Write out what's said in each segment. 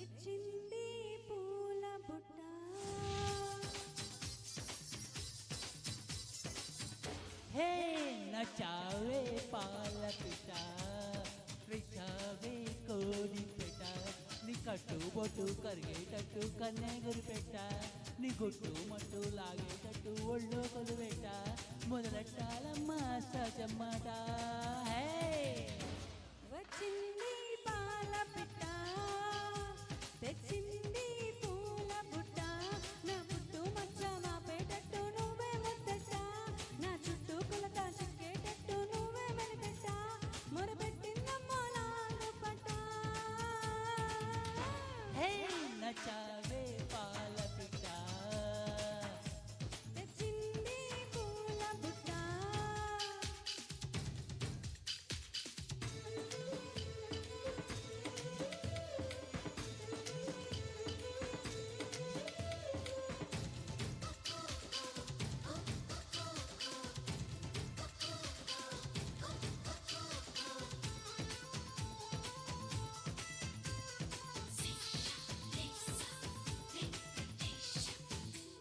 తెచ్చింది పూల బుట్ట హే నచావే పాల పిట్ట రిచావే కోడి పెట్ట నీ కట్టు బొట్టు కరిగేటట్టు కన్నెగురు పెట్ట నీ గుట్టు మట్టు లాగేటట్టు ఒళ్ళో కొలువెట్ట మొదలెట్టాలమ్మా సజమ్మాట హే వచ్చింది పాల పిట్ట తెచ్చింది పూల బుట్ట నా పుట్టు మచ్చ మాపేటట్టు నువ్వే ముద్దట నా చుట్టూ కులత చిక్కేటట్టు నువ్వే మెలిపెట్ట మొరపెట్టిందమ్మో నాగు పట్ట హే నచావే పాల పిట్ట తెచ్చింది పూల బుట్ట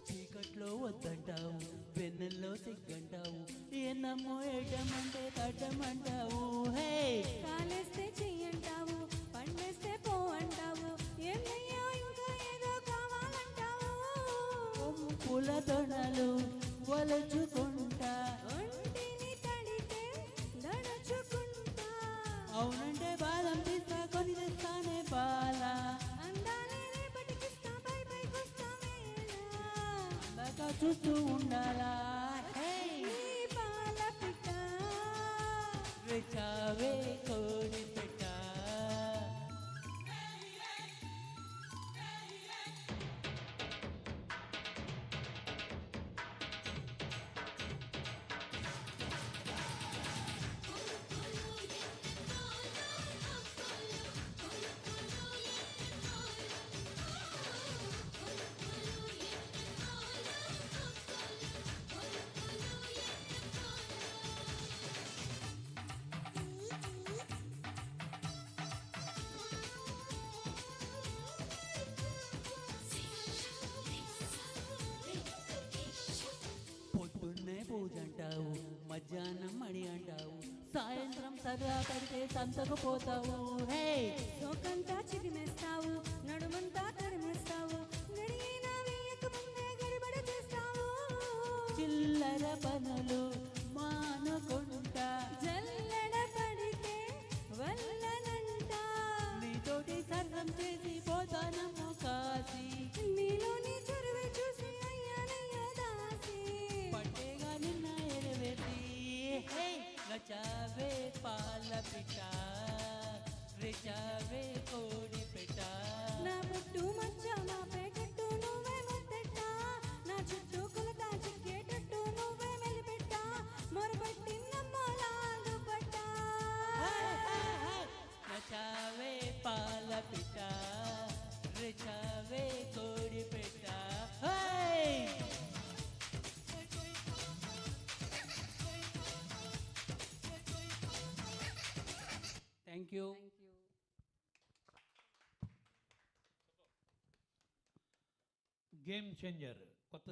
చీకట్లో వద్దంటావు వెన్నెల్లో సిగ్గంటావు ఏనమ్మో ఏటమంటే తట్టమంటావు హే కాలేస్తే చెయ్యంటావు పండేస్తే పో అంటావు ఏందయ్యో ఇంకా ఏదో కావాలంటావు పూల తొడలు వలచుకుంటా ఒంటిని తడితే దడచుకుంటా అవునంటే బాదం తీస్తా కొని తెస్తానే బాల అందాలే రేపటికిస్తా పై పైకొస్తా వేళ అందాక చూస్తూ ఉండాలా హే ఈ పాల పిట్ట రిచావే కోడి పెట్ట పొద్దున్నే పూజ అంటావు మధ్యాహ్నం మడి అంటావు సాయంత్రం సరదా పడితే సంతకు పోతావు హే సోకంతా చిదిమేస్తావు నడుమంతా తరిమేస్తావు గడియైనా వేయక ముందే గడిబడి చేస్తావు చిల్లర పనులు మానుకుంటా జల్లెడ పడితే వల్లనంట నీతోటి సర్వం చేసి పోతానమ్ము కాసి నీలోని చొరవే చూసి అయ్యానయ్యా దాసి పట్టేగా నిన్న ఎరవేసి హే నచావే పాల పిట్ట రిచావే కోడి పెట్ట నా పుట్టు మచ్చ మా పేటట్టు నువ్వే ముద్దెట్ట నా చుట్టూ కులత చిక్కేటట్టు నువ్వే మెలిపెట్ట మొరబట్టిందమ్మో లాగు పట్ట నచావే పాల పిట్ట రిచావే కోడి పెట్ట hey thank you game changer కొత్త